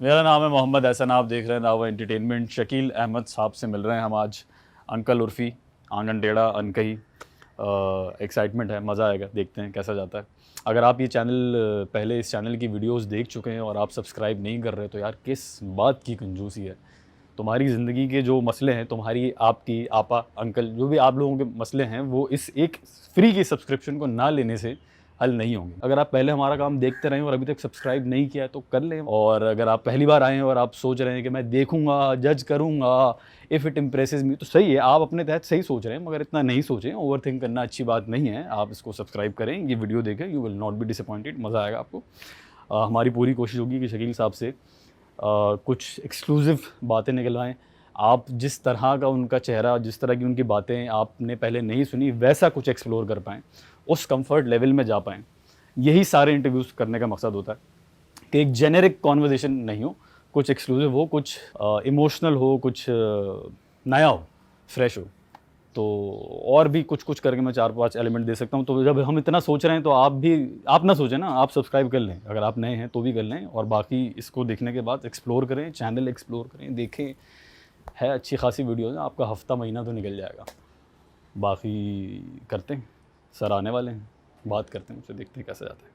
میرا نام ہے محمد احسن، آپ دیکھ رہے ہیں دعویٰ انٹرٹینمنٹ۔ شکیل احمد صاحب سے مل رہے ہیں ہم آج، انکل عرفی، آنگن ٹیڑھا انکہی۔ ایکسائٹمنٹ ہے، مزہ آئے گا، دیکھتے ہیں کیسا جاتا ہے۔ اگر آپ یہ چینل پہلے اس چینل کی ویڈیوز دیکھ چکے ہیں اور آپ سبسکرائب نہیں کر رہے تو یار کس بات کی کنجوسی ہے؟ تمہاری زندگی کے جو مسئلے ہیں، تمہاری، آپ کی، آپا، انکل، جو بھی آپ لوگوں کے مسئلے ہیں، وہ اس ایک فری کی سبسکرپشن کو نہ لینے سے حل نہیں ہوں گے۔ اگر آپ پہلے ہمارا کام دیکھتے رہے اور ابھی تک سبسکرائب نہیں کیا ہے تو کر لیں، اور اگر آپ پہلی بار آئے ہیں اور آپ سوچ رہے ہیں کہ میں دیکھوں گا، جج کروں گا، اف اٹ امپریسز می، تو صحیح ہے، آپ اپنے تحت صحیح سوچ رہے ہیں، مگر اتنا نہیں سوچیں، اوور تھنک کرنا اچھی بات نہیں ہے۔ آپ اس کو سبسکرائب کریں، یہ ویڈیو دیکھیں، you will not be disappointed, مزہ آئے گا آپ کو۔ ہماری پوری کوشش ہوگی کہ شکیل صاحب سے کچھ ایکسکلوزو باتیں نکلوائیں۔ آپ جس طرح کا ان کا چہرہ، جس طرح کی ان کی باتیں آپ نے پہلے نہیں سنی، ویسا کچھ ایکسپلور کر پائیں، اس کمفرٹ لیول میں جا پائیں۔ یہی سارے انٹرویوز کرنے کا مقصد ہوتا ہے کہ ایک جینرک کانورزیشن نہیں ہو، کچھ ایکسکلوزو ہو، کچھ ایموشنل ہو، کچھ نیا ہو، فریش ہو۔ تو اور بھی کچھ کر کے میں 4-5 ایلیمنٹ دے سکتا ہوں۔ تو جب ہم اتنا سوچ رہے ہیں تو آپ نہ سوچیں نا، آپ سبسکرائب کر لیں، اگر آپ نئے ہیں تو بھی کر لیں، اور باقی اس کو دیکھنے کے بعد ایکسپلور کریں، چینل ایکسپلور کریں، دیکھیں، ہے اچھی خاصی ویڈیوز ہیں، آپ کا ہفتہ مہینہ تو نکل جائے گا۔ باقی کرتے ہیں، سر آنے والے ہیں، بات کرتے ہیں، ان سے دیکھتے ہیں کیسے جاتا ہے۔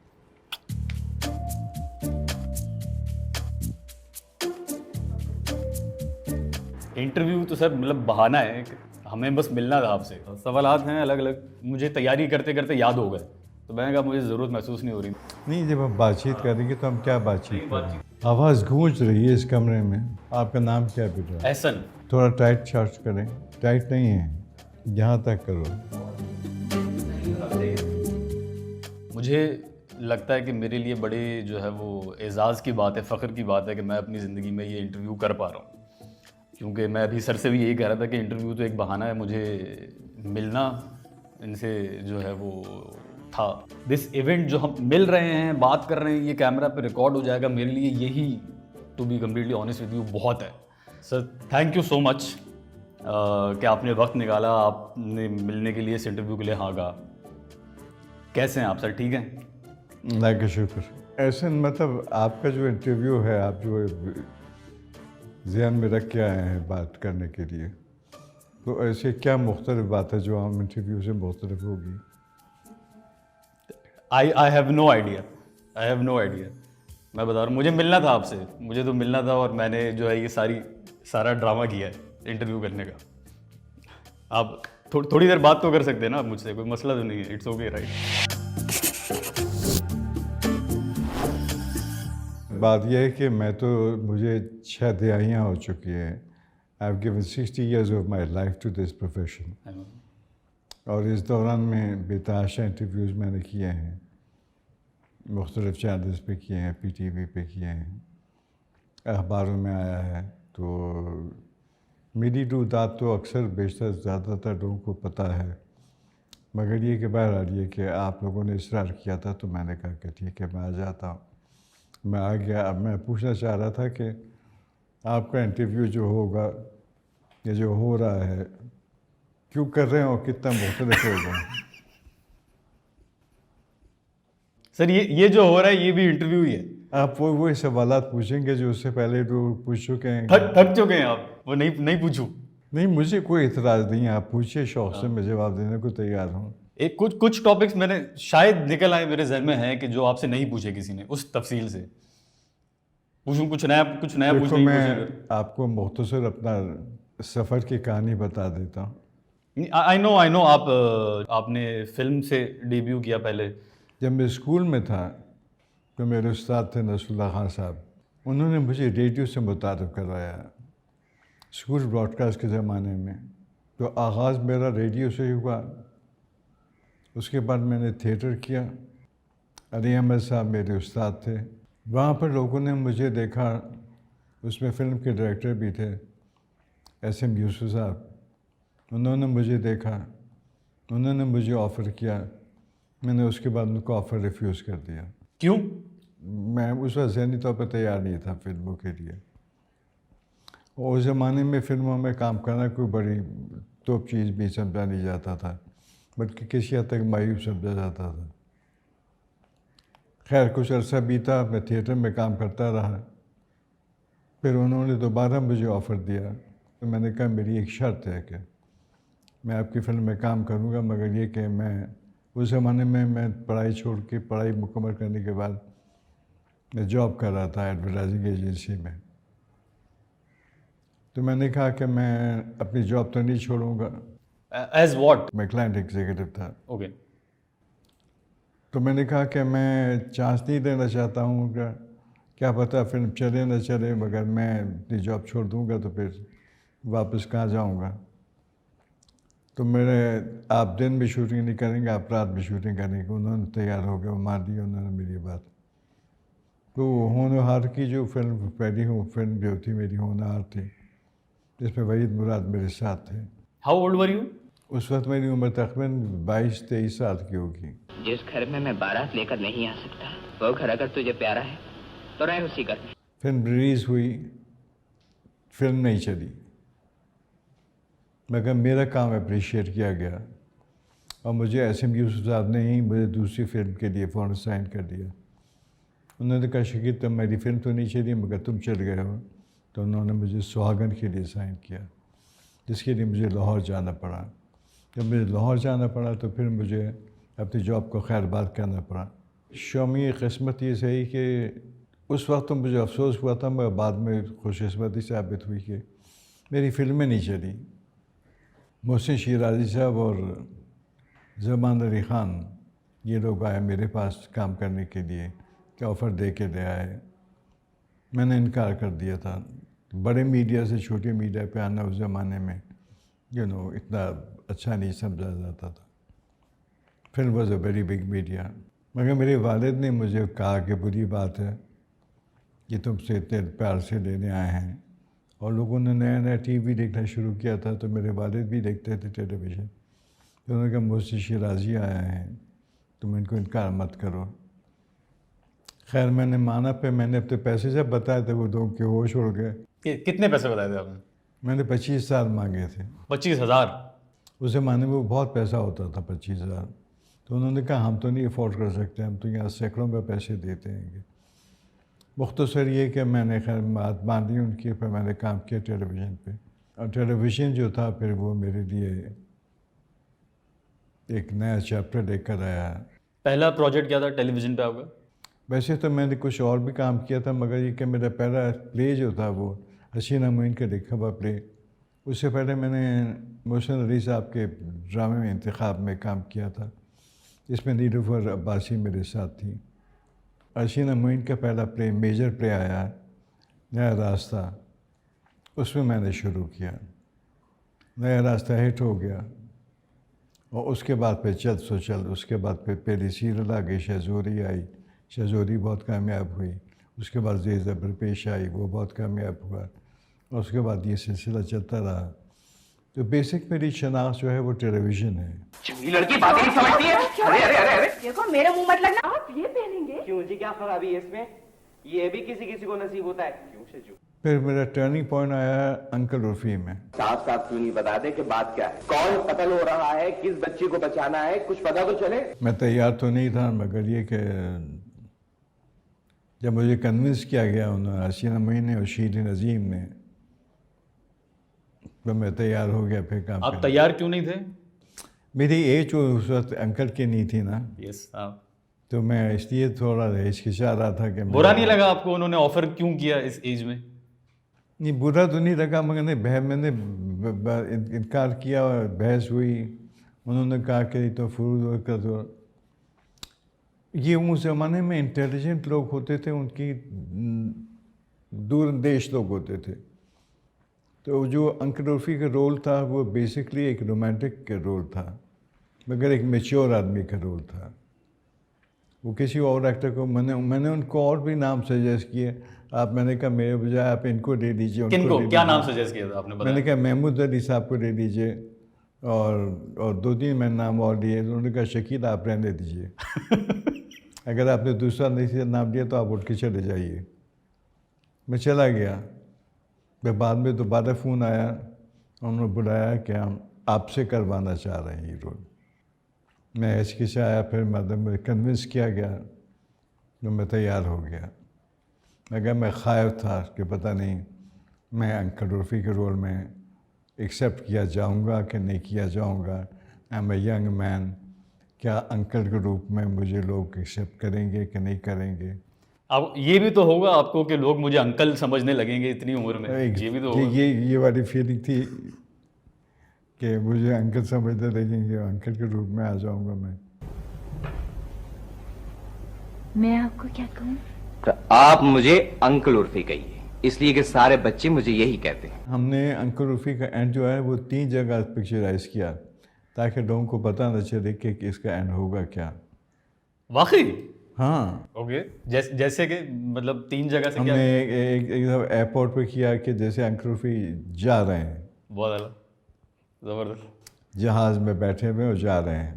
انٹرویو تو سر مطلب بہانہ ہے، ہمیں بس ملنا تھا آپ سے۔ سوالات ہیں الگ الگ، مجھے تیاری کرتے کرتے یاد ہو گئے، تو میں نے کہا مجھے ضرورت محسوس نہیں ہو رہی۔ نہیں، جب ہم بات چیت کریں گے تو ہم کیا بات چیت کریں گے؟ آواز گونج رہی ہے اس کمرے میں۔ آپ کا نام کیا بیٹا؟ احسن۔ تھوڑا ٹائٹ چارج کریں، ٹائٹ نہیں ہے، یہاں تک کرو۔ مجھے لگتا ہے کہ میرے لیے بڑے جو ہے وہ اعزاز کی بات ہے، فخر کی بات ہے کہ میں اپنی زندگی میں یہ انٹرویو کر پا رہا ہوں، کیونکہ میں ابھی سر سے بھی یہی کہہ رہا تھا کہ انٹرویو تو ایک بہانہ ہے، مجھے ملنا ان سے جو ہے وہ تھا۔ دس ایونٹ جو ہم مل رہے ہیں، بات کر رہے ہیں، یہ کیمرہ پہ ریکارڈ ہو جائے گا، میرے لیے یہی، to be completely honest with you, بہت ہے۔ سر تھینک یو سو مچ کہ آپ نے وقت نکالا، آپ نے ملنے کے لیے، اس انٹرویو کے لیے ہاں کہا۔ کیسے ہیں آپ سر؟ ٹھیک ہیں؟ اللہ کا شکر۔ ایسے مطلب آپ کا جو انٹرویو ہے، آپ جو ذہن میں رکھ کے آئے ہیں بات کرنے کے لیے، تو ایسے کیا مختلف بات ہے جو عام انٹرویو سے مختلف ہوگی؟ I have no idea. میں بتا رہا ہوں، مجھے ملنا تھا آپ سے، مجھے تو ملنا تھا، اور میں نے جو ہے یہ سارا ڈرامہ کیا ہے انٹرویو کرنے کا۔ آپ تھوڑی دیر بات تو کر سکتے ہیں نا مجھ سے، کوئی مسئلہ تو نہیں ہے، اٹس اوکے رائٹ؟ بات یہ ہے کہ مجھے 6 دہائیاں ہو چکی ہیں۔ I have given 60 years of my life to this profession, اور اس دوران میں بےتحاشا انٹرویوز میں نے کیے ہیں، مختلف چینلز پہ کیے ہیں، پی ٹی وی پہ کیے ہیں، اخباروں میں آیا ہے۔ تو میری تعداد تو اکثر بیشتر زیادہ تر لوگوں کو پتہ ہے، مگر یہ کہ بہرحال یہ کہ آپ لوگوں نے اصرار کیا تھا تو میں نے کہا کہ ٹھیک ہے، میں آ جاتا ہوں۔ میں آ گیا۔ اب میں پوچھنا چاہ رہا تھا کہ آپ کا انٹرویو جو ہوگا یا جو ہو رہا ہے، کیوں کر رہے ہیں اور کتنا مختلف ہوگا؟ سر یہ جو ہو رہا ہے یہ بھی انٹرویو ہی ہے۔ آپ وہی سوالات پوچھیں گے جو اس سے پہلے لوگ پوچھ چکے ہیں؟ تھک چکے ہیں آپ، وہ نہیں پوچھوں؟ نہیں، مجھے کوئی اعتراض نہیں ہے، آپ پوچھیے، شوق سے میں جواب دینے کو تیار ہوں۔ ایک کچھ ٹاپکس میں نے شاید نکل آئے میرے ذہن میں ہیں کہ جو آپ سے نہیں پوچھے کسی نے، اس تفصیل سے پوچھوں، کچھ نیا دیکھو، پوچھنے کی میں کوشش کروں۔ آپ کو مختصر اپنا سفر کی کہانی بتا دیتا ہوں۔ آئی نو آپ نے فلم سے ڈیبیو کیا پہلے۔ جب میں اسکول میں تھا تو میرے استاد تھے نصر اللہ خان صاحب، انہوں نے مجھے ریڈیو سے متعارف کروایا اسکول براڈ کاسٹ کے زمانے میں۔ تو آغاز میرا ریڈیو سے ہی ہوا۔ اس کے بعد میں نے تھیٹر کیا، علی احمد صاحب میرے استاد تھے، وہاں پر لوگوں نے مجھے دیکھا، اس میں فلم کے ڈائریکٹر بھی تھے ایس ایم یوسف صاحب، انہوں نے مجھے دیکھا، انہوں نے مجھے آفر کیا، میں نے اس کے بعد ان کو آفر ریفیوز کر دیا۔ کیوں؟ میں اس وقت ذہنی طور پر تیار نہیں تھا فلموں کے لیے، اور اس زمانے میں فلموں میں کام کرنا کوئی بڑی توپ چیز بھی سمجھا نہیں جاتا تھا، بلکہ کسی حد تک مایوس سمجھا جاتا تھا۔ خیر، کچھ عرصہ بیتا، میں تھیٹر میں کام کرتا رہا، پھر انہوں نے دوبارہ مجھے آفر دیا تو میں نے کہا میری ایک شرط ہے کہ میں آپ کی فلم میں کام کروں گا، مگر یہ کہ میں اس زمانے میں پڑھائی چھوڑ کے پڑھائی مکمل کرنے کے بعد میں جاب کر رہا تھا ایڈورٹائزنگ ایجنسی میں. تو میں نے کہا کہ میں اپنی جاب تو نہیں چھوڑوں گا. As what? میں کلائنٹ ایگزیکٹو تھا. اوکے. تو میں نے کہا کہ میں چانس نہیں دینا چاہتا ہوں کہ کیا پتہ فلم چلے نہ چلے، مگر میں اپنی جاب چھوڑ دوں گا تو پھر واپس کہاں جاؤں گا. تو آپ دن بھی شوٹنگ نہیں کریں گے، آپ رات بھی شوٹنگ کریں گے. انہوں نے تیار ہو گئے، وہ مان لی انہوں نے میری بات. تو ہونہار کی جو فلم پہلی فلم جو تھی میری ہونہار تھی، جس میں وحید مراد میرے ساتھ تھے. How old were you? اس وقت میری عمر تقریباً 22-23 سال کی ہوگی. جس گھر میں میں بارات لے کر نہیں آ سکتا، وہ گھر اگر تجھے پیارا ہے تو رہ اسی گھر میں. فلم ریلیز ہوئی، فلم نہیں چلی، مگر میرا کام اپریشیٹ کیا گیا اور مجھے ایس ایم یوسف صاحب نے ہی مجھے دوسری فلم کے لیے فوراً سائن کر دیا. انہوں نے کہا شکیل تم میری فلم تو نہیں چلی مگر تم چل گئے ہو. تو انہوں نے مجھے سہاگن کے لیے سائن کیا، جس کے لیے مجھے لاہور جانا پڑا. جب مجھے لاہور جانا پڑا تو پھر مجھے اپنی جاب کو خیر بات کرنا پڑا. شومی قسمت یہ صحیح کہ اس وقت تو مجھے افسوس ہوا تھا، مگر بعد میں خوش قسمتی ثابت ہوئی کہ میری فلمیں نہیں چلی. محسن شیرازی صاحب اور زمان علی خان یہ لوگ آئے میرے پاس کام کرنے کے لیے کہ آفر دے کے لے آئے. میں نے انکار کر دیا تھا. بڑے میڈیا سے چھوٹے میڈیا پہ آنا اس زمانے میں اتنا اچھا نہیں سمجھا جاتا تھا. Film was a very big media. مگر میرے والد نے مجھے کہا کہ بری بات ہے کہ تم سے اتنے پیار سے لینے آئے ہیں. اور لوگوں نے نیا نیا ٹی وی دیکھنا شروع کیا تھا تو میرے والد بھی دیکھتے تھے ٹیلی ویژن. انہوں نے کہا محسن شیرازی آیا ہیں، تم ان کو انکار مت کرو. خیر میں نے مانا. پہ میں نے اپنے پیسے جب بتائے تھے وہ دو کہ ہوش اڑ گئے. کتنے پیسے بتائے تھے آپ نے؟ میں نے 25,000 مانگے تھے. 25,000؟ اس زمانے میں وہ بہت پیسہ ہوتا تھا 25,000. تو انہوں نے کہا ہم تو نہیں افورڈ کر سکتے، ہم تو یہاں سینکڑوں میں پیسے دیتے ہیں گے. مختصر یہ کہ میں نے خیر بات مان لی ان کی. پھر میں نے کام کیا ٹیلی ویژن پہ، اور ٹیلی ویژن جو تھا پھر وہ میرے لیے ایک نیا چیپٹر لے کر آیا. پہلا پروجیکٹ کیا تھا ٹیلی ویژن پہ آپ کا؟ ویسے تو میں نے کچھ اور بھی کام کیا تھا، مگر یہ کہ میرا پہلا پلے جو تھا وہ حسینہ معین کا لکھا ہوا پلے. اس سے پہلے میں نے محسن علی صاحب کے ڈرامے میں انتخاب میں کام کیا تھا، جس میں نیلوفر عباسی میرے ساتھ تھی. حسینہ معین کا پہلا پلے میجر پلے آیا نیا راستہ، اس میں نے شروع کیا. نیا راستہ ہٹ ہو گیا، اور اس کے بعد پھر چل سو چل. اس کے بعد پھر پہلی سیریل آ گئی، شہزوری آئی. شہزوری بہت کامیاب ہوئی. اس کے بعد زیر زبر پیش آئی، وہ بہت کامیاب ہوا. اور اس کے بعد یہ سلسلہ چلتا رہا. تو بیسک میری شناخت جو ہے وہ ٹیلی ویژن ہے. لڑکی باتیں نہیں سمجھتی ہے. ارے ارے ارے ارے دیکھو میرے منہ مت لگنا. آپ یہ پہنیں گے؟ کیوں جی، کیا خرابی ہے اس میں؟ یہ بھی کسی کسی کو نصیب ہوتا ہے. کیوں شجو؟ پھر میرا ٹرننگ پوائنٹ آیا انکل عرفی میں. صاف صاف کیوں نہیں بتا دے کہ بات کیا ہے؟ کون قتل ہو رہا ہے؟ کس بچی کو بچانا ہے؟ کچھ پتا تو چلے. میں تیار تو نہیں تھا، مگر یہ کہ جب مجھے کنونس کیا گیا انہوں حسینہ معین نے اور شیرین عظیم نے، تو میں تیار ہو گیا پھر کام. آپ تیار کیوں نہیں تھے؟ میری ایج اس وقت انکل کی نہیں تھی نا. یس. تو میں اس لیے تھوڑا ہچکچا رہا تھا کہ برا نہیں لگا آپ کو انہوں نے آفر کیوں کیا اس ایج میں؟ نہیں برا تو نہیں لگا، مگر میں نے انکار کیا اور بحث ہوئی. انہوں نے کہا کہ تو فروغ کا تو یہ اس زمانے میں انٹیلیجنٹ لوگ ہوتے تھے، ان کی دور اندیش لوگ ہوتے تھے. تو جو انکل عرفی کا رول تھا وہ بیسکلی ایک رومانٹک کا رول تھا، مگر ایک میچور آدمی کا رول تھا. وہ کسی اور ایکٹر کو میں نے ان کو اور بھی نام سجیسٹ کیے. میں نے کہا میرے بجائے آپ ان کو دے دیجیے. کن کو کیا نام سجیسٹ کیا تھا آپ نے؟ میں نے کہا محمود علی صاحب کو دے دیجیے، اور 2-3 میں نام اور لیے. انہوں نے کہا شکیل آپ رہنے دیجیے، اگر آپ نے دوسرا نام دیا تو آپ اٹھ کے چلے جائیے. میں چلا گیا. پھر بعد میں دوبارہ فون آیا، انہوں نے بلایا کہ ہم آپ سے کروانا چاہ رہے ہیں یہ رول. میں ہچکچا آیا. پھر مجھے کنونس کیا گیا تو میں تیار ہو گیا، مگر میں خائف تھا کہ پتہ نہیں میں انکل عرفی کے رول میں ایکسیپٹ کیا جاؤں گا کہ نہیں کیا جاؤں گا. I am a young man. کیا انکل کے روپ میں مجھے لوگ ایکسیپٹ کریں گے کہ نہیں کریں گے؟ اب یہ بھی تو ہوگا آپ کو کہ لوگ مجھے انکل سمجھنے لگیں گے اتنی عمر میں, یہ بھی تو ہوگا. یہ والی فیلنگ تھی کہ مجھے انکل سمجھنے لگیں گے, انکل کے روپ میں آ جاؤں گا میں آپ کو کیا کہوں؟ تو آپ مجھے انکل عرفی کہیے, اس لیے کہ سارے بچے مجھے یہی کہتے ہیں. ہم نے انکل عرفی کا اینڈ جو ہے وہ 3 جگہ پکچرائز کیا تاکہ لوگوں کو پتہ نہ چلے کہ اس کا اینڈ ہوگا کیا. واقعی؟ ہاں, اوکے, جیسے کہ مطلب 3 جگہ سے ہم کیا؟ نے ایک ایئرپورٹ پہ کیا کہ جیسے انکل عرفی جا رہے ہیں, بہت اعلیٰ, زبردست. جہاز میں بیٹھے ہوئے اور جا رہے ہیں,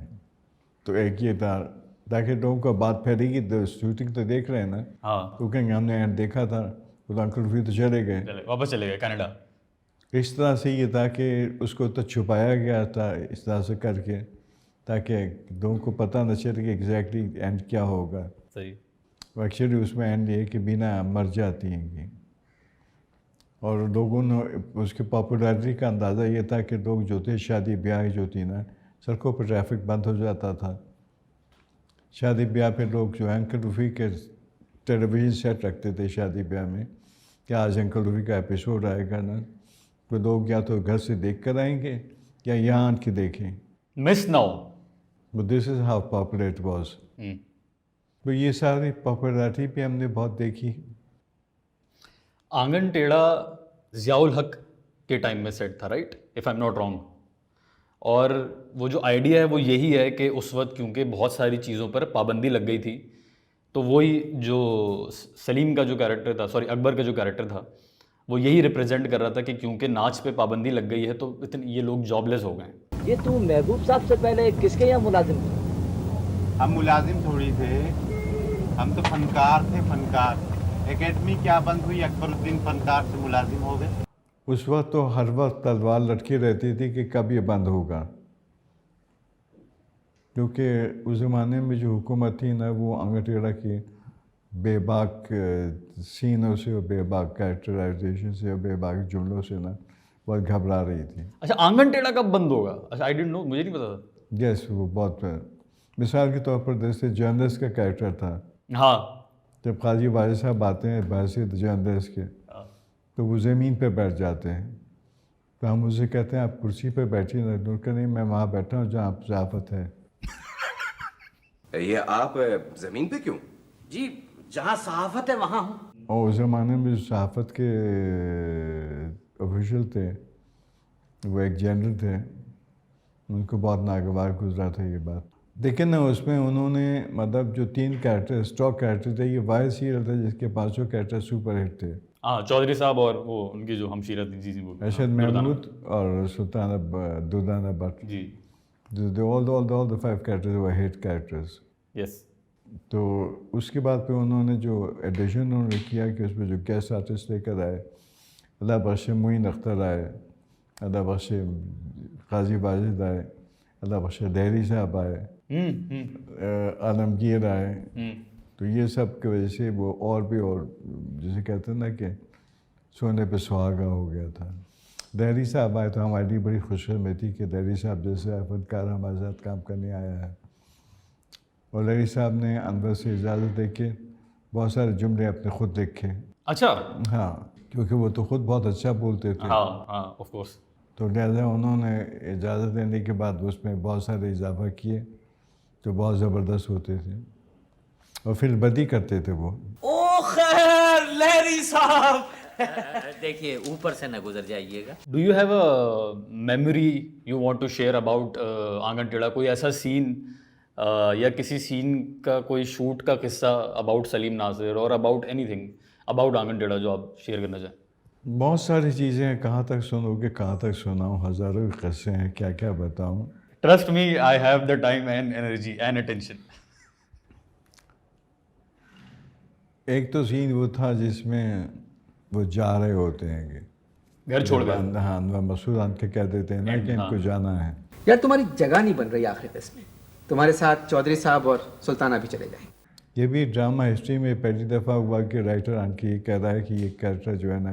تو ایک یہ تھا تاکہ لوگوں کو بات پھیلے گی. شوٹنگ تو دیکھ رہے ہیں نا, ہاں, تو کہیں ہم نے اینڈ دیکھا تھا, تو انکل عرفی تو چلے گئے, واپس چلے گئے کینیڈا. اس طرح سے یہ تھا کہ اس کو تو چھپایا گیا تھا اس طرح سے کر کے تاکہ لوگوں کو پتہ نہ چلے کہ ایگزیکٹلی اینڈ کیا ہوگا. صحیح. ایکچولی اس میں اینڈ یہ کہ بینا مر جاتی ہیں گی, اور لوگوں نے اس کی پاپولیرٹی کا اندازہ یہ تھا کہ لوگ جو تھے شادی بیاہ جو تھی نا, سڑکوں پر ٹریفک بند ہو جاتا تھا. شادی بیاہ پہ لوگ جو ہے انکل عرفی کے ٹیلی ویژن سیٹ رکھتے تھے شادی بیاہ میں کہ آج انکل عرفی کا ایپیسوڈ آئے گا نا, تو لوگ یا تو گھر سے دیکھ کر آئیں گے یا یہاں آن کے دیکھیں. Miss now. This is how popular it was. تو یہ ساری پاپولیرٹی پہ ہم نے بہت دیکھی. آنگن ٹیڑھا ضیاء الحق کے ٹائم میں سیٹ تھا, right, if I am not wrong. اور وہ جو آئیڈیا ہے وہ یہی ہے کہ اس وقت کیونکہ بہت ساری چیزوں پر پابندی لگ گئی تھی, تو وہی جو سلیم کا جو کیریکٹر تھا, سوری اکبر کا جو کیریکٹر تھا, وہ یہی ریپرزینٹ کر رہا تھا کہ کیونکہ ناچ پہ پابندی لگ گئی ہے تو اتنے یہ لوگ جاب لیس ہو گئے ہیں. یہ تو محبوب صاحب سے پہلے کس کے یہاں ملازم تھے؟ ہم ملازم تھوڑی تھے, ہم تو فنکار تھے, فنکار. اکیڈمی کیا بند ہوئی, اکبر الدین فنکار سے ملازم ہو گئے. اس وقت تو ہر وقت تلوار لٹکی رہتی تھی کہ کب یہ بند ہوگا, کیونکہ اس زمانے میں جو حکومت تھی نا وہ آنگن ٹیڑھا کی بے باک سینوں سے اور بے باک کیریکٹرائزیشن سے اور بے باک جملوں سے نا بہت گھبرا رہی تھی. اچھا, آنگن ٹیڑھا کب بند ہوگا؟ اچھا, آئی ڈنٹ نو, مجھے نہیں پتا تھا. یس, وہ بہت مثال کے طور پر جیسے جرنلسٹ کا کیریکٹر تھا, ہاں, جب قاضی واجد صاحب آتے ہیں بحیثیت جرنلسٹ کے, تو وہ زمین پہ بیٹھ جاتے ہیں, تو ہم اسے کہتے ہیں آپ کرسی پہ بیٹھی نہ, نہیں میں وہاں بیٹھا ہوں جہاں صحافت ہے. یہ آپ زمین پہ کیوں؟ جی جہاں صحافت ہے وہاں ہوں. اور اس زمانے میں جو صحافت کے آفیشل تھے وہ ایک جنرل تھے, ان کو بہت ناگوار گزرا تھا یہ بات. لیکن نا اس میں انہوں نے مطلب جو 3 کیریکٹر اسٹاک کیریکٹر تھے, یہ واحد سیریل تھا جس کے 500 کیریکٹر سپر ہٹ تھے. ہاں, چودھری صاحب اور وہ ان کی جو ہمشیرہ تھی, جی وہ ارشد محمود اور سلطانہ دردانہ بٹ, جی, all the 5 characters were hit characters. Yes. تو اس کے بعد پہ انہوں نے جو ایڈیشن انہوں نے کیا کہ اس میں جو گیسٹ آرٹسٹ لے کر آئے, اللہ بخش معین اختر آئے, اللہ بخش قاضی واجد آئے, اللہ بخش دہری صاحب آئے, عالمگیر آئے, تو یہ سب کی وجہ سے وہ اور بھی, اور جسے کہتے ہیں نا کہ سونے پہ سہاگا ہو گیا تھا. دہری صاحب آئے تو ہمارے لیے بڑی خوش قسمتی تھی کہ دہری صاحب جیسے فنکار ہمارے ساتھ کام کرنے آیا ہے. اور دہری صاحب نے انور سے اجازت دے کے بہت سارے جملے اپنے خود لکھے. اچھا, ہاں, کیونکہ وہ تو خود بہت اچھا بولتے تھے. ہاں ہاں, آف کورس. تو لہٰذا انہوں نے اجازت دینے کے بعد اس میں بہت سارے اضافہ کیے جو بہت زبردست ہوتے تھے, اور پھر بدی کرتے تھے وہ. او خیر لہری صاحب, دیکھیے اوپر سے نہ گزر جائیے گا. Do you have a memory you want to share about Aangan Terha? کوئی ایسا سین یا کسی سین کا کوئی شوٹ کا قصہ اباؤٹ سلیم ناصر اور about any thing about Aangan ٹیڑھا جو آپ شیئر کرنا چاہیں؟ بہت ساری چیزیں ہیں, کہاں تک سنو گے, کہاں تک سناؤں, ہزاروں قصے ہیں, کیا کیا بتاؤں. Trust me, I have the time and energy and attention. ایک تو سین وہ تھا جس میں وہ جا رہے ہوتے ہیں کہ گھر چھوڑ کر, ہاں, مسعود ان کے کہہ دیتے ہیں نا کہ ان کو جانا ہے. یار تمہاری جگہ نہیں بن رہی آخری قسط میں, تمہارے ساتھ چودھری صاحب اور سلطانہ بھی چلے جائیں. یہ بھی ڈرامہ ہسٹری میں پہلی دفعہ ہوا کہ رائٹر ان کی یہ کہہ رہا ہے کہ یہ کیریکٹر جو ہے نا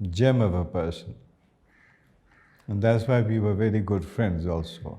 gem of a person, and that's why we were very good friends also.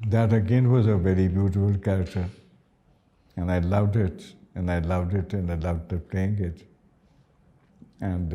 That again was a very beautiful character, and I loved it, and I loved it, and I loved playing it. And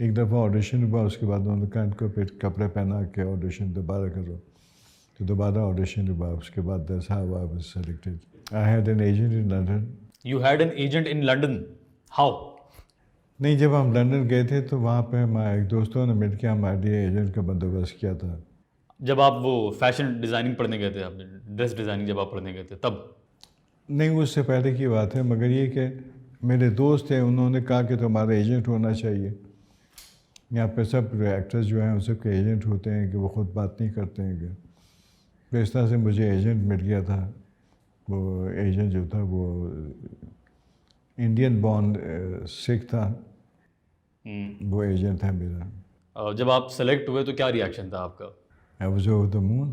ایک دفعہ audition ہوا, اس کے بعد انہوں نے کہا ان کو پھر کپڑے پہنا کے آڈیشن دوبارہ کرو, تو دوبارہ آڈیشن ہوا. اس کے بعد that's how I was selected. I had an agent in London. You had an agent in London. How? نہیں, جب ہم لندن گئے تھے تو وہاں پہ ہمارے ایک دوستوں نے مل کے ہمارے لیے ایجنٹ کا بندوبست کیا تھا. جب آپ وہ فیشن ڈیزائننگ پڑھنے گئے تھے, آپ ڈریس ڈیزائننگ جب آپ پڑھنے گئے تھے تب؟ نہیں, اس سے پہلے کی بات ہے, مگر یہ کہ میرے دوست ہیں, انہوں نے کہا کہ تمہارا ایجنٹ ہونا چاہیے. یہاں پہ سب ایکٹرز جو ہیں ان سب کے ایجنٹ ہوتے ہیں کہ وہ خود بات نہیں کرتے ہیں کہ. تو اس طرح سے مجھے ایجنٹ مل گیا تھا. وہ ایجنٹ جو تھا وہ انڈین بورن سکھ تھا, وہ ایجنٹ تھا میرا. جب آپ سلیکٹ ہوئے تو کیا ریئیکشن تھا آپ کا؟ I was over the moon.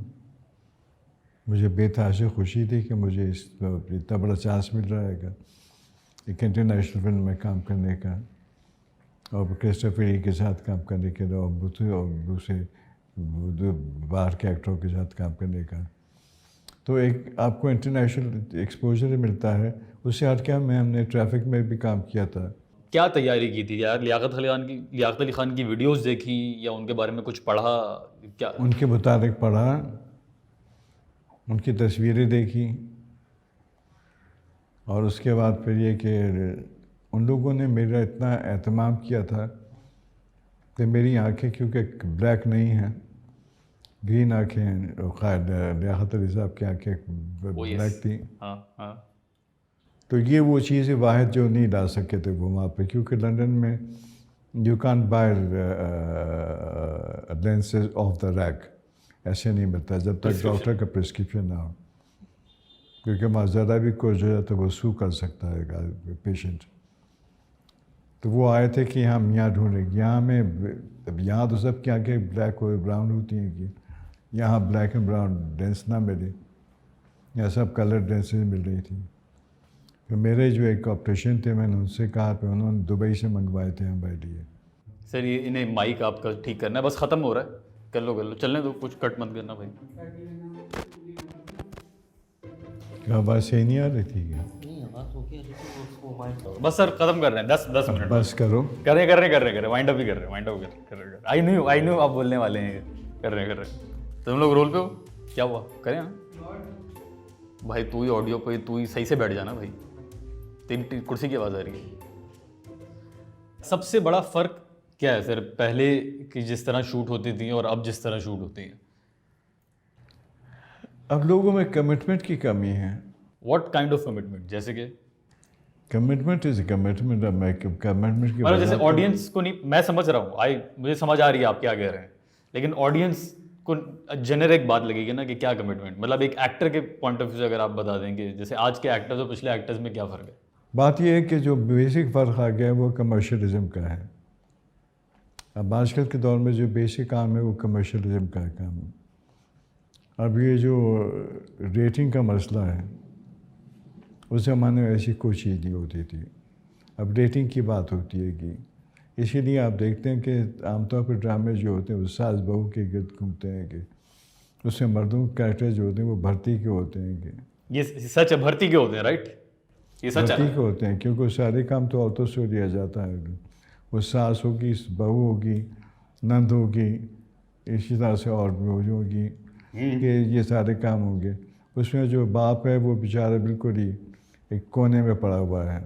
مجھے بے تحاشا خوشی تھی کہ مجھے اتنا بڑا چانس مل رہا ہے کہ ایک انٹرنیشنل فلم میں کام کرنے کا, اور کرسٹوفر ری کے ساتھ کام کرنے کے, اور دوسرے باہر کے ایکٹروں کے ساتھ کام کرنے کا. تو ایک آپ کو انٹرنیشنل ایکسپوجر ملتا ہے. اس سے ہٹ کے ہم نے ٹریفک میں بھی کام کیا تھا. کیا تیاری کی تھی یار؟ لیاقت علی خان کی ویڈیوز دیکھی یا ان کے بارے میں کچھ پڑھا؟ کیا ان کے متعلق پڑھا, ان کی تصویریں دیکھی, اور اس کے بعد پھر یہ کہ ان لوگوں نے میرا اتنا اہتمام کیا تھا کہ میری آنکھیں کیونکہ بلیک نہیں ہیں, گرین آنکھیں ہیں, خیر لیاقت علی صاحب کی آنکھیں بلیک تھیں. ہاں ہاں. تو یہ وہ چیزیں واحد جو نہیں لا سکے تھے وہ وہاں پہ, کیونکہ لندن میں you can't buy lenses off the rack, ایسے نہیں ملتا جب تک ڈاکٹر کا پرسکرپشن نہ ہو, کیونکہ وہاں ذرا بھی کچھ ہو جاتا ہے وہ سو کر سکتا ہے پیشنٹ. تو وہ آئے تھے کہ ہم یہاں ڈھونڈیں گے. یہاں تو سب کی آنکھیں بلیک اور براؤن ہوتی ہیں کہ یہاں بلیک اینڈ براؤن ڈینس نہ ملے, یہاں سب کلر ڈینسز مل رہی تھیں. تو میرے جو ایک آپریشن تھے میں نے ان سے کہا پہ انہوں نے دبئی سے منگوائے تھے ہمارے لیے. سر یہ انہیں مائک آپ کا ٹھیک کرنا ہے, بس ختم ہو رہا ہے, کر لو چلنے دو, کچھ کٹ مت کرنا بھائی. کیا آواز صحیح نہیں آ رہی تھی کیا؟ بس سر ختم کر رہے ہیں, 10 منٹ بس کرو. کر رہے وائنڈ اپ ہی کر رہے. آئی نیو آپ بولنے والے ہیں, کر رہے تو تم لوگ رول پہ ہو. کیا ہوا کریں نا بھائی, تو ہی آڈیو پہ تو ہی صحیح سے بیٹھ جانا بھائی, تین کرسی کی آواز آ رہی ہے. سب سے بڑا فرق کیا ہے سر پہلے کی جس طرح شوٹ ہوتی تھیں اور اب جس طرح شوٹ ہوتی ہیں؟ اب لوگوں میں کمٹمنٹ کی کمی ہے. What kind of commitment? جیسے کہ commitment is a commitment. Commitment کی مطلب جیسے آڈینس کو نہیں, میں سمجھ رہا ہوں, مجھے سمجھ آ رہی ہے آپ کیا کہہ رہے ہیں, لیکن آڈینس کو جنریک بات لگے گی نا کہ کیا کمٹمنٹ, مطلب ایک ایکٹر کے پوائنٹ آف ویو سے اگر آپ بتا دیں کہ جیسے آج کے ایکٹرز اور پچھلے ایکٹرز میں کیا فرق ہے. بات یہ ہے کہ جو بیسک فرق آ گیا ہے وہ کمرشلزم کا ہے. اب آج کل کے دور میں جو بیسک کام ہے وہ کمرشلزم کا کام ہے. اب یہ جو ریٹنگ کا مسئلہ ہے اس زمانے میں ایسی کوئی چیز نہیں ہوتی تھی. اب ریٹنگ کی بات ہوتی ہے کہ اسی لیے آپ دیکھتے ہیں کہ عام طور پر ڈرامے جو ہوتے ہیں وہ ساس بہو کے گرد گھومتے ہیں کہ اس میں مردوں کے کریکٹر جو ہوتے ہیں وہ بھرتی کے ہوتے ہیں. کہ یہ سچ ہے, بھرتی کے ہوتے ہیں, رائٹ؟ یہ سچ ہے, بھرتی کے ہوتے ہیں کیونکہ سارے کام تو عورتوں سے لیا جاتا ہے. وہ ساس ہوگی, بہو ہوگی, نند ہوگی, اسی طرح سے اور بھی ہوگی کہ یہ سارے کام ہوں گے. اس میں جو باپ ہے وہ بیچارہ بالکل ہی ایک کونے میں پڑا ہوا ہے,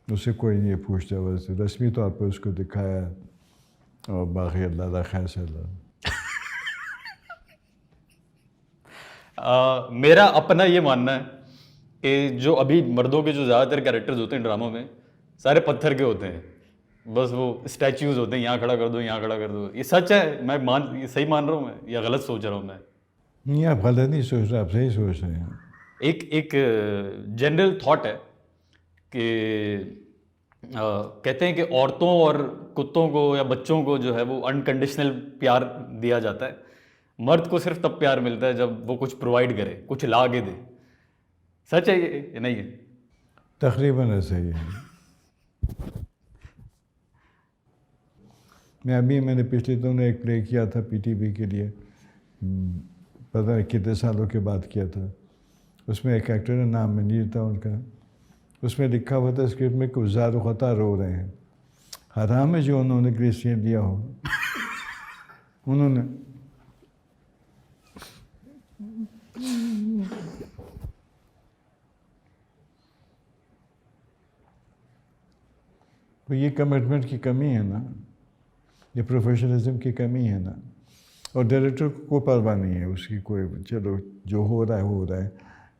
اسے کوئی نہیں پوچھتا, بس رسمی طور پہ اس کو دکھایا اور باقی اللہ دا خیر سے اللہ. میرا اپنا یہ ماننا ہے کہ جو ابھی مردوں کے جو زیادہ تر کیریکٹرز ہوتے ہیں ڈراموں میں سارے پتھر کے ہوتے ہیں, بس وہ اسٹیچوز ہوتے ہیں, یہاں کھڑا کر دو, یہاں کھڑا کر دو. یہ سچ ہے؟ میں یہ صحیح مان رہا ہوں میں یا غلط سوچ رہا ہوں میں؟ نہیں, آپ غلط نہیں سوچ رہے, آپ صحیح سوچ رہے ہیں. ایک جنرل تھاٹ ہے کہ کہتے ہیں کہ عورتوں اور کتوں کو یا بچوں کو جو ہے وہ انکنڈیشنل پیار دیا جاتا ہے, مرد کو صرف تب پیار ملتا ہے جب وہ کچھ پرووائڈ کرے, کچھ لا کے دے. سچ ہے یہ نہیں ہے؟ تقریباً ایسا ہی ہے. میں نے پچھلے دنوں ایک پلے کیا تھا پی ٹی وی کے لیے, پتہ نہیں کتنے سالوں کے بعد کیا تھا. اس میں ایک ایکٹر ہے, نام منیر تھا ان کا. اس میں لکھا ہوا تھا اسکرپٹ میں کہ زاد و خطا رو رہے ہیں. حرام ہے جو انہوں نے کرسچین لیا ہو. انہوں نے تو یہ کمٹمنٹ کی کمی ہے نا, یہ پروفیشنلزم کی کمی ہے نا. اور ڈائریکٹر کو کوئی پرواہ نہیں ہے اس کی, کوئی چلو جو ہو رہا ہے ہو رہا ہے.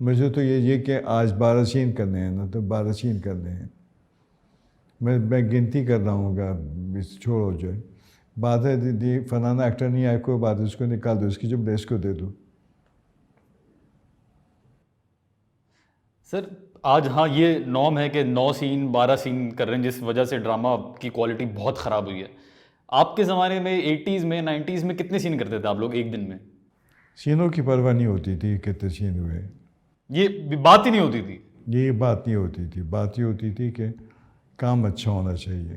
مجھے تو یہ کہ آج 12 سین کرنے ہیں نا, تو 12 سین کرنے ہیں. میں گنتی کر رہا ہوں گا, چھوڑو جو ہے بات ہے. فلانا ایکٹر نہیں آئے, کوئی بات, اس کو نکال دو, اس کی جب اس کو دے دو. سر آج ہاں یہ نارم ہے کہ 9 سین 12 سین کر رہے ہیں, جس وجہ سے ڈرامہ کی کوالٹی بہت خراب ہوئی ہے. آپ کے زمانے میں 80s میں 90s میں کتنے سین کرتے تھے آپ لوگ ایک دن میں؟ سینوں کی پرواہ نہیں ہوتی تھی کتنے سین ہوئے, یہ بات ہی نہیں ہوتی تھی. یہ بات نہیں ہوتی تھی. بات یہ ہوتی تھی کہ کام اچھا ہونا چاہیے.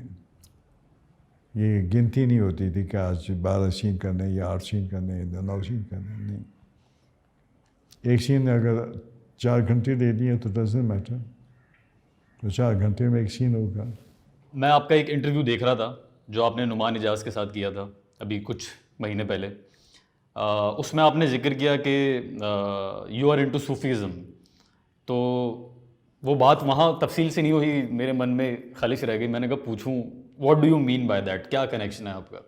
یہ گنتی نہیں ہوتی تھی کہ آج 12 سین کرنے یا 8 سین کرنے یا 9 سین کرنے. نہیں, ایک سین اگر 4 گھنٹے لے لیے تو ڈزنٹ میٹر, تو 4 گھنٹے میں ایک سین ہوگا. میں آپ کا ایک انٹرویو دیکھ رہا تھا جو آپ نے نعمان اجاز کے ساتھ کیا تھا ابھی کچھ مہینے پہلے. اس میں آپ نے ذکر کیا کہ یو آر انٹو صوفیزم. تو وہ بات وہاں تفصیل سے نہیں ہوئی, میرے من میں خالص رہ گئی. میں نے کہا پوچھوں what do you mean by that, کیا کنیکشن ہے آپ کا؟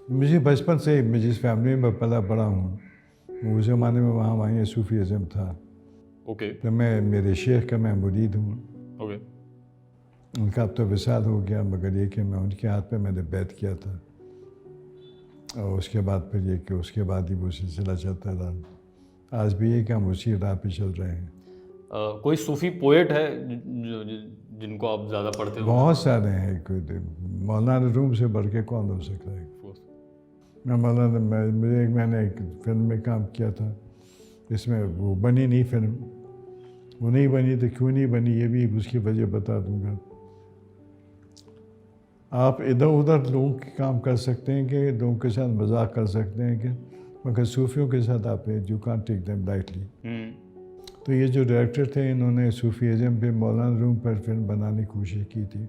مجھے بچپن سے, میں جس فیملی میں پلا بڑا ہوں, اس زمانے میں وہاں صوفیزم تھا. اوکے. تو میرے شیخ کا میں مرید ہوں. اوکے. ان کا اب تو وصال ہو گیا, مگر یہ کہ میں ان کے ہاتھ پہ میں نے بیعت کیا تھا, اور اس کے بعد پھر یہ کہ اس کے بعد ہی وہ سلسلہ چلتا رہا. آج بھی یہ کہ ہم اسی راہ پہ چل رہے ہیں. کوئی صوفی پوئٹ ہے جن کو آپ زیادہ پڑھتے ہو؟ بہت سارے ہیں. مولانا روم سے بڑھ کے کون ہو سکتا ہے. میں نے ایک فلم میں کام کیا تھا, اس میں وہ بنی نہیں فلم. وہ نہیں بنی تو کیوں نہیں بنی یہ بھی اس کی وجہ بتا دوں گا. آپ ادھر ادھر لوگوں کے کام کر سکتے ہیں کہ لوگوں کے ساتھ مذاق کر سکتے ہیں کہ, مگر صوفیوں کے ساتھ آپ you can't take them lightly. تو یہ جو ڈائریکٹر تھے انہوں نے صوفیزم پہ مولانا روم پر فلم بنانے کی کوشش کی تھی.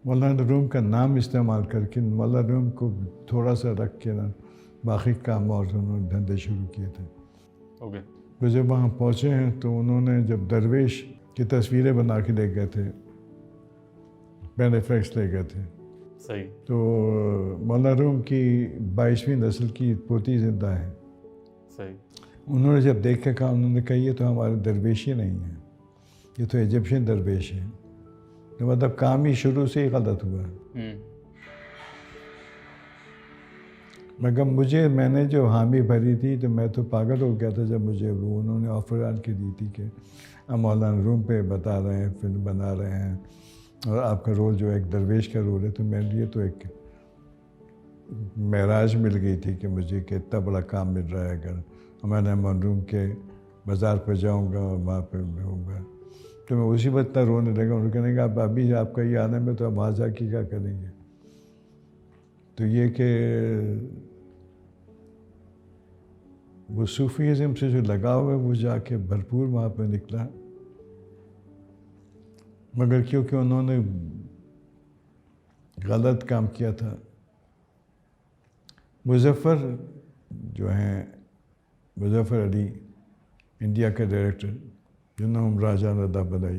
مولانا روم کا نام استعمال کر کے مولانا روم کو تھوڑا سا رکھ کے نا باقی کام اور انہوں نے دھندے شروع کیے تھے. اوکے. تو جب وہاں پہنچے ہیں تو انہوں نے جب درویش کی تصویریں بنا کے لے گئے تھے, پین افیکٹس لے گئے تھے. صحیح. تو مولانا روم کی 22ویں نسل کی پوتی زندہ ہے. صحیح. انہوں نے جب دیکھ کے کہا, انہوں نے کہا یہ تو ہمارے درویش ہی نہیں ہیں, یہ تو ایجپشین درویش ہیں. تو مطلب کام ہی شروع سے ہی غلط ہوا. مگر میں نے جو حامی بھری تھی تو میں تو پاگل ہو گیا تھا جب مجھے وہ انہوں نے آفر آن کے دی تھی کہ ہم مولانا روم پہ بتا رہے ہیں, فلم بنا رہے ہیں, اور آپ کا رول جو ایک درویش کا رول ہے. تو میرے لیے تو ایک معراج مل گئی تھی کہ مجھے کہ اتنا بڑا کام مل رہا ہے. اگر میں نے مولانا روم کے بازار پہ جاؤں گا اور وہاں پہ ہوں گا تو میں اسی وقت اتنا رونے لگا. انہوں نے کہنے کا اب ابھی آپ کا یہ آنے میں تو اب وہاں جا کے کیا کریں گے. تو یہ کہ وہ صوفیزم سے جو لگاؤ ہے وہ جا کے بھرپور وہاں پہ نکلا. مگر کیونکہ انہوں نے غلط کام کیا تھا. مظفر جو ہیں, مظفر علی انڈیا کے ڈائریکٹر جنہوں نے راجہ ردا بنائی,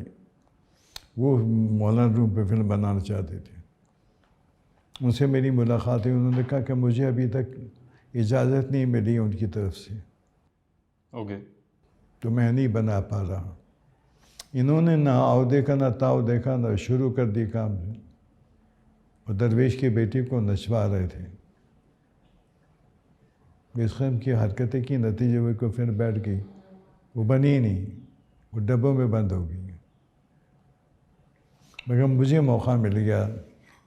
وہ مولانا روم پہ فلم بنانا چاہتے تھے. ان سے میری ملاقات ہوئی. انہوں نے کہا کہ مجھے ابھی تک اجازت نہیں ملی ان کی طرف سے. اوکے. تو میں نہیں بنا پا رہا. انہوں نے نہ آؤ دیکھا نہ تاؤ دیکھا, نہ شروع کر دی کام. اور درویش کی بیٹی کو نچوا رہے تھے. اس قسم کی حرکتیں کی نتیجے میں کوئی پھر بیٹھ گئی, وہ بنی ہی نہیں, وہ ڈبوں میں بند ہو گئی. مگر مجھے موقع مل گیا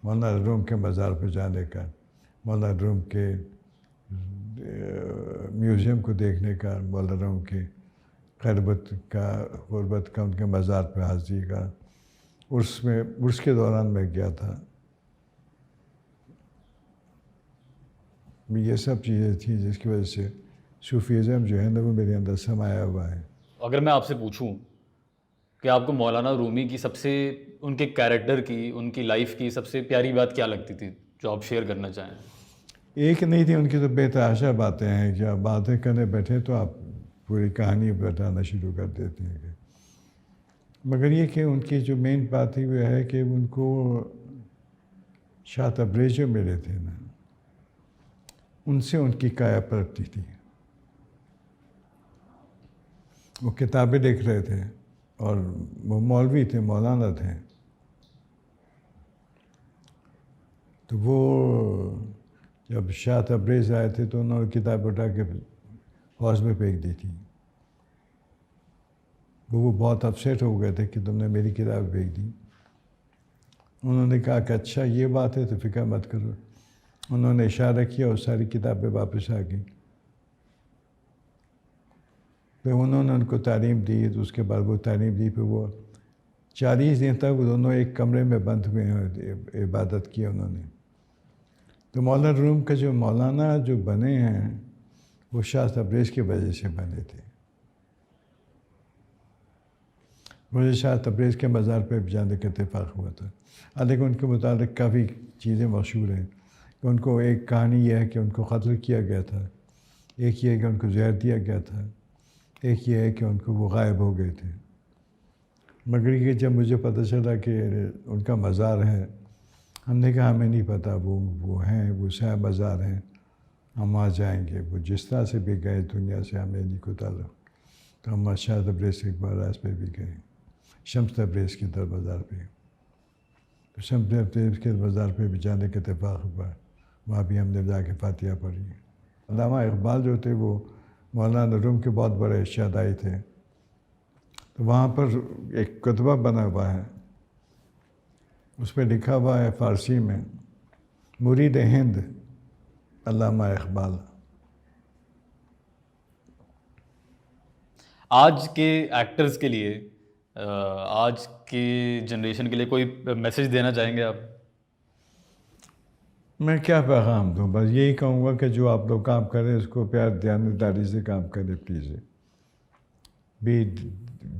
مولانا روم کے مزار پہ جانے کا, مولانا روم کے میوزیم کو دیکھنے کا, مولانا روم کے غربت کا ان کے مزار پہ حاضری کا. عرس کے دوران میں گیا تھا. یہ سب چیزیں تھیں جس کی وجہ سے صوفیزم جو ہے نا وہ میرے اندر سمایا ہوا ہے. اگر میں آپ سے پوچھوں کہ آپ کو مولانا رومی کی سب سے ان کے کیریکٹر کی, ان کی لائف کی سب سے پیاری بات کیا لگتی تھی جو آپ شیئر کرنا چاہیں؟ ایک نہیں تھی, ان کی تو بے تحاشا باتیں ہیں کہ آپ باتیں کرنے بیٹھے تو آپ پوری کہانی بتانا شروع کر دیتے ہیں. مگر یہ کہ ان کی جو مین بات تھی وہ ہے کہ ان کو شاہ تبریز جو ملے تھے نا, ان سے ان کی کایا پلٹتی تھی. وہ کتابیں لکھ رہے تھے اور وہ مولوی تھے, مولانا تھے, تو وہ جب شاہ تبریز آئے تھے تو انہوں نے کتاب اٹھا کے حوض میں پھینک دی تھی. وہ بہت اپسیٹ ہو گئے تھے کہ تم نے میری کتاب پھینک دی. انہوں نے کہا کہ اچھا یہ بات ہے تو فکر مت کرو. انہوں نے اشارہ کیا اور ساری کتابیں واپس آ گئیں. پھر انہوں نے ان کو تعلیم دی, تو اس کے بعد وہ تعلیم دی. پھر وہ 40 دن تک وہ دونوں ایک کمرے میں بند ہوئے ہیں, عبادت کی انہوں نے. تو مولانا روم کا جو مولانا جو بنے ہیں وہ شاہ تبریز کی وجہ سے بنے تھے. مجھے شاہ تبریز کے مزار پہ جانے کا اتفاق ہوا تھا. لیکن ان کے متعلق کافی چیزیں مشہور ہیں کہ ان کو ایک کہانی یہ ہے کہ ان کو قتل کیا گیا تھا, ایک یہ ہے کہ ان کو زہر دیا گیا تھا, ایک یہ ہے کہ ان کو وہ غائب ہو گئے تھے. مگر یہ جب مجھے پتہ چلا کہ ان کا مزار ہے, ہم نے کہا ہمیں نہیں پتہ, وہ ہیں, وہ سایہ مزار ہیں, ہم وہاں جائیں گے. وہ جس طرح سے بھی گئے دنیا سے ہمیں نہیں کو تعلق. تو ہم شاہ تبریز سے ایک بار راز پہ بھی گئے, شمس تبریز کے در مزار پہ. تو شمس تبریز کے مزار پہ بھی جانے کا اتفاق ہوا. وہاں بھی ہم نے جا کے فاتحہ پڑھی. علامہ اقبال جو تھے وہ مولانا روم کے بہت بڑے شہدائی تھے. تو وہاں پر ایک کتبہ بنا ہوا ہے, اس پہ لکھا ہوا ہے فارسی میں, مرید ہند علامہ اقبال. آج کے ایکٹرز کے لیے, آج کی جنریشن کے لیے کوئی میسیج دینا چاہیں گے آپ؟ میں کیا پیغام دوں, بس یہی کہوں گا کہ جو آپ لوگ کام کریں اس کو پیار دیانتداری سے کام کریں please.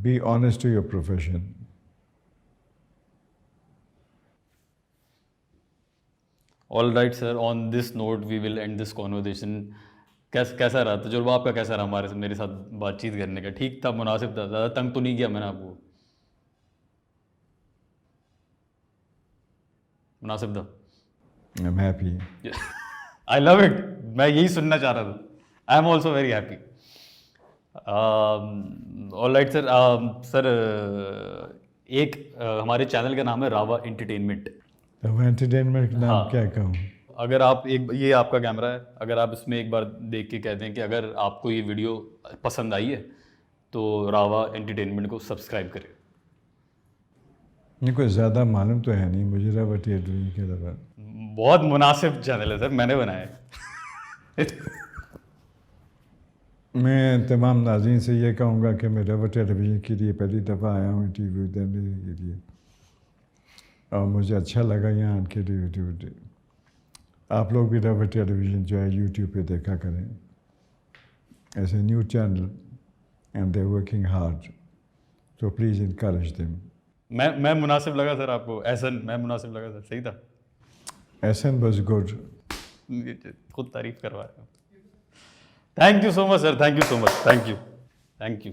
Be honest to your profession. All right sir, on this note we will end this conversation. کیسا رہا تجربہ آپ کا, کیسا رہا میرے ساتھ بات چیت کرنے کا؟ ٹھیک تھا, مناسب تھا, زیادہ تنگ تو نہیں کیا میں نے آپ کو؟ مناسب تھا. I'm happy. I love it. میں یہی سننا چاہ رہا تھا. I am also very happy. All right sir. سر ایک ہمارے چینل کا نام ہے راوا انٹرٹینمنٹ. راوا انٹرٹینمنٹ کا نام کیا کہوں؟ اگر آپ یہ آپ کا کیمرہ ہے, اگر آپ اس میں ایک بار دیکھ کے کہتے ہیں کہ اگر آپ کو یہ ویڈیو پسند آئی ہے تو راوا انٹرٹینمنٹ کو سبسکرائب کریں. نہیں کوئی زیادہ معلوم تو ہے نہیں مجھے راوا انٹرٹینمنٹ کے علاوہ. بہت مناسب چینل ہے سر, میں نے بنایا ہے. میں تمام ناظرین سے یہ کہوں گا کہ میں راوا ٹیلی ویژن کے لیے پہلی دفعہ آیا ہوں ٹی وی دیکھنے کے لیے, اور مجھے اچھا لگا یہاں ان کے لیے. آپ لوگ بھی راوا ٹیلی ویژن جو ہے یوٹیوب پہ دیکھا کریں, as a new channel and they working hard, تو پلیز انکریج دیم. میں مناسب لگا سر آپ کو؟ احسن, میں مناسب لگا سر, صحیح تھا. احسن واز گڈ. خود تعریف کروا رہے ہیں. Thank you so much sir, thank you so much, thank you.